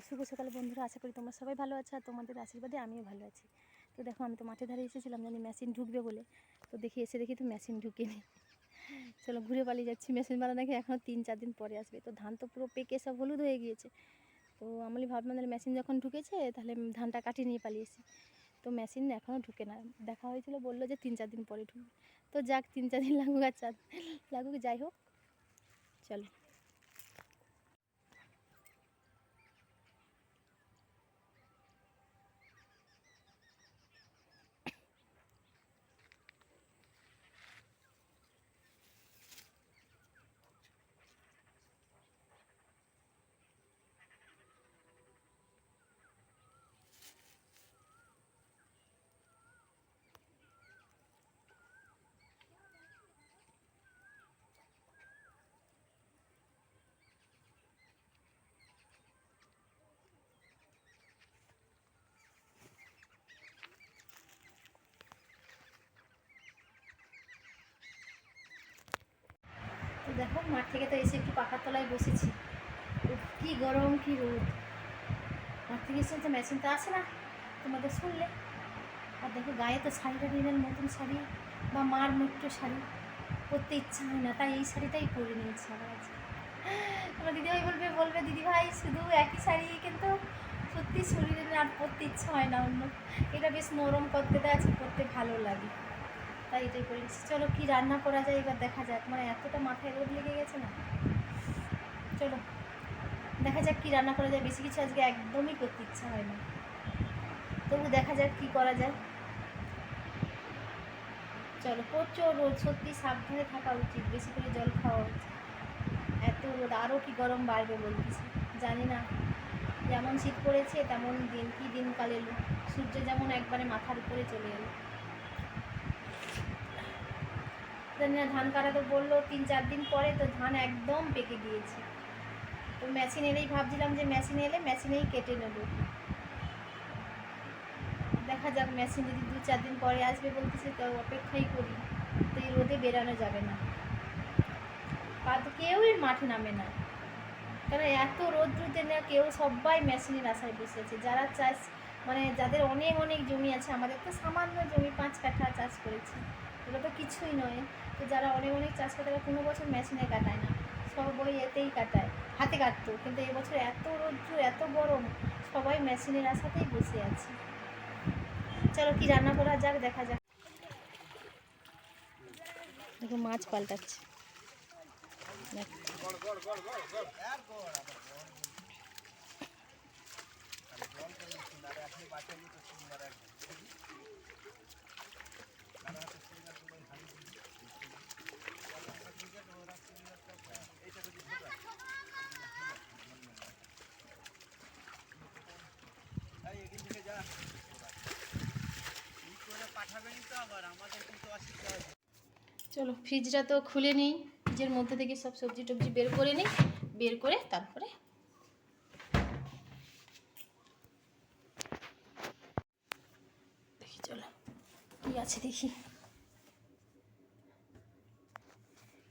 শুভ সকাল বন্ধুরা, আশা করি তোমরা সবাই ভালো আছো আর তোমাদের আশীর্বাদে আমিও ভালো আছি। তো দেখো, আমি তো মাঠে ধারে এসেছিলাম জানি মেশিন ঢুকবে বলে, তো দেখি তো মেশিন ঢুকেনি। চলো ঘুরে পালিয়ে যাচ্ছি, মেশিনওয়ালা নাকি এখনও 3-4 দিন পরে আসবে। তো ধান তো পুরো পেকে সব হলুদ হয়ে গিয়েছে। তো আমি ভাবলাম তাহলে মেশিন যখন ঢুকেছে তাহলে ধানটা কাটিয়ে নিয়ে পালিয়েছি। তো মেশিন এখনও ঢুকে না, দেখা হয়েছিল বললো যে 3-4 দিন পরে ঢুকবে। তো যাক, 3-4 দিন লাগুক আর 4 লাগুক, যাই হোক চলো। তো দেখো, মাঠ থেকে তো এসে একটু পাখার তলায় বসেছি। কি গরম, কি রোদ। মাঠ থেকে এসে তো মেশিন তো আসে না, তোমাদের শুনলে। আর দেখো, গায়ে তো শাড়িটা দিনের নতুন শাড়ি বা মার নতুন শাড়ি পরতে ইচ্ছা হয় না, তাই এই শাড়িটাই পরে নিয়েছি আমার আজকে। তোমার দিদিভাই বলবে দিদিভাই শুধু একই শাড়ি, কিন্তু সত্যি শরীরে আর পরতে ইচ্ছা হয় না অন্য। এটা বেশ নরম করতে আছে, পরতে ভালো লাগে, তাই এটাই করে নিচ্ছি। চলো কী রান্না করা যায় এবার দেখা যাক, মানে এতটা মাথায় রোদ লেগে গেছে না। চলো দেখা যাক কী রান্না করা যায়। বেশি কিছু আজকে একদমই করতে ইচ্ছা হয় না, তবু দেখা যাক কী করা যায়। চলো, প্রচুর রোদ, সত্যি সাবধানে থাকা উচিত, বেশি করে জল খাওয়া উচিত। এত রোদ, আরও কি গরম বাড়বে বলতেছে, জানি না। যেমন শীত পড়েছে তেমন দিনকাল এলো, সূর্য যেমন একবারে মাথার উপরে চলে এলো। জানি না, ধান কাটা তো বললো 3-4 দিন পরে, তো ধান একদম পেকে গিয়েছে। তো মেশিন এলেই ভাবছিলাম যে মেশিন এলে মেশিনেই কেটে নেব। দেখা যাক, মেশিন যদি 2-4 দিন পরে আসবে বলতেছে, তো অপেক্ষাই করি। তো এই রোদে বেরানো যাবে না, কেউই মাঠে নামে না, কারণ এত রোদ্রুতে না কেউ, সবাই মেশিনের আশায় বসে আছে। যারা চাষ, মানে যাদের অনেক অনেক জমি আছে, আমাদের তো সামান্য জমি 5 কাঠা চাষ করেছি, এগুলো তো কিছুই নয়। তো যারা অনেক অনেক চাষ করে তারা কোনো বছর মেশিনে কাটায় না, সব ওই এতেই কাটায়, হাতে কাটতো। কিন্তু এবছর এত রৌদ্র, এত গরম, সবাই মেশিনের আশাতেই বসে আছে। চলো কি রান্না করা যাক, দেখা যাক। দেখো মাছ পাল্টাচ্ছে। চলো ফ্রিজটা তো খুলে নিই, ফ্রিজের মধ্যে থেকে সব সবজি টবজি বের করে নিই, বের করে তারপরে দেখি। চলো কি আছে দেখি,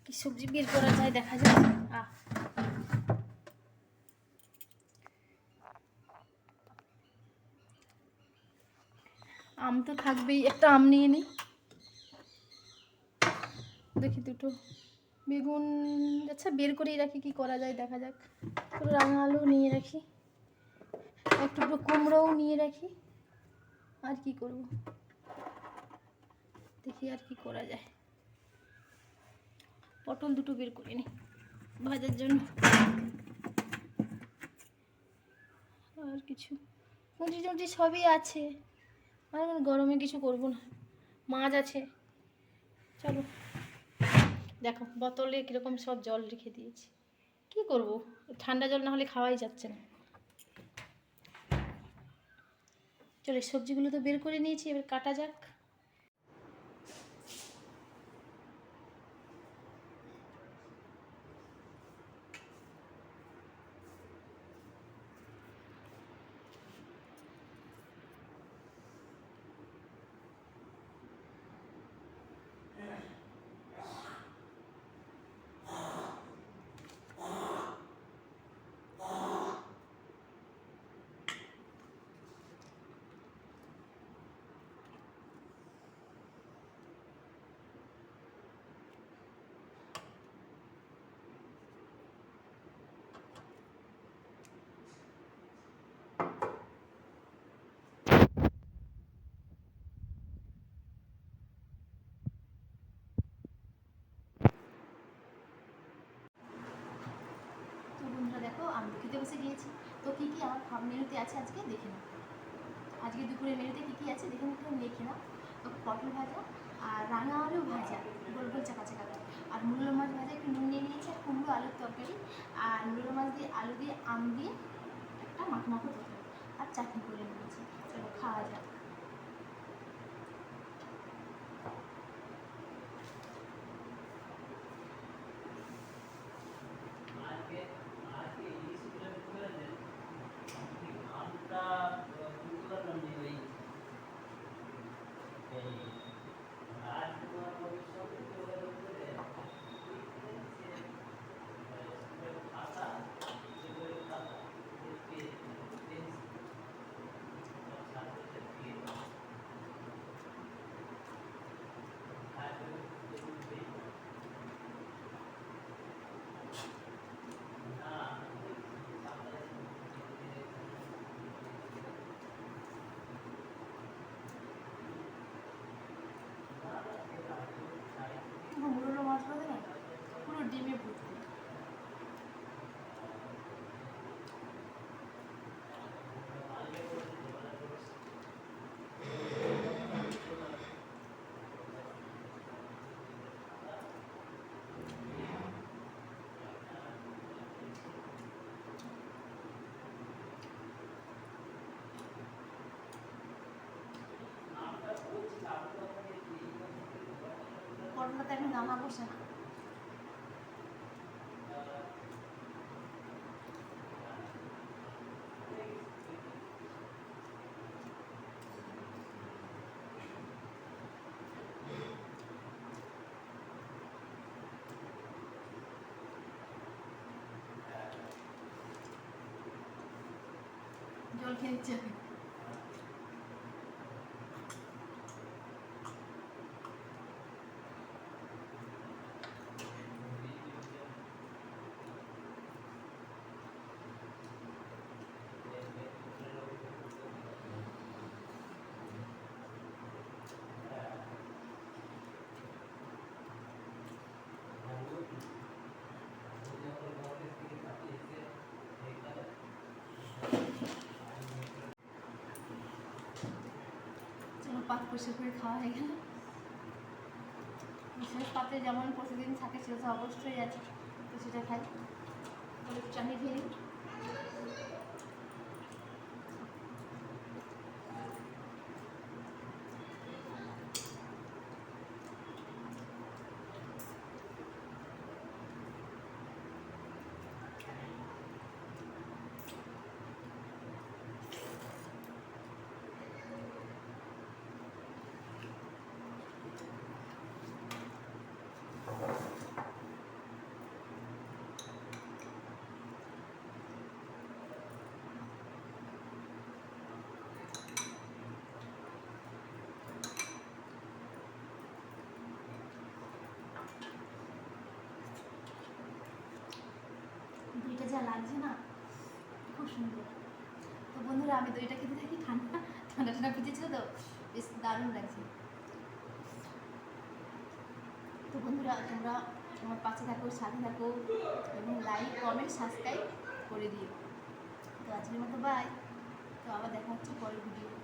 কি সবজি বের করা যায় দেখা যায়। আম তো থাকবেই, একটা আম নিয়ে নিই। দেখি দুটো বেগুন, আচ্ছা বের করেই রাখি, কি করা যায় দেখা যাক। রাঙা আলু নিয়ে রাখি, একটু কুমড়োও নিয়ে রাখি। আর কি করব, দেখি আর কি করা যায়। পটল দুটো বের করে নিই ভাজার জন্য। আর কিছু মুচি টুচি সবই আছে, আর গরমে কিছু করব না। মাছ আছে। চলো দেখো, বোতলে কীরকম সব জল রেখে দিয়েছি, কি করব, ঠান্ডা জল না হলে খাওয়াই যাচ্ছে না। চলো সবজিগুলো তো বের করে নিয়েছি, এবার কাটা যাক। দেখো আমি তো খেতে বসে গিয়েছি। তো কী কী আমার মেনুতে আছে আজকে দেখে নাও। আজকে দুপুরের মেনুতে কী কী আছে দেখে নিতে দেখে নাও। তো পটল ভাজা আর রাঙা আলু ভাজা গোল গোল চাকা চাকা করে, আর মূলো মাছ ভাজা একটু নুন নিয়ে নিয়েছি, আর কুমড়ো আলুর তরকারি, আর মূলো মাছ দিয়ে আলু দিয়ে আম দিয়ে একটা মাখো মাখো তরকারি, আর চাটনি করে নিয়েছি। চলো খাওয়া যাক। মূলো মাছগুলো না পুরো ডিমে ভর্তি। পটলটাতে এখন দানা বসে না। জল খেয়ে নিচ্ছে। চলো পাত পরিষ্কার করে খাওয়া হয়ে গেল। বিশেষ পাতে যেমন প্রতিদিন থাকে সেটা তো অবশ্যই আছে, তো সেটা খাই। তাহলে চাটনি খেয়ে নিই। দইটা যা লাগছে না খুব সুন্দর। তো বন্ধুরা আমি দইটা খেতে থাকি, ঠান্ডা ঠান্ডা ঠান্ডা পিঠেছিল তো বেশ দারুণ লাগছে। তো বন্ধুরা তোমরা আমার পাশে থাকো, সাথে থাকো এবং লাইক কমেন্ট সাবস্ক্রাইব করে দিও। তো আজকের মতো বাই। তো আবার দেখা হচ্ছে পরের ভিডিও।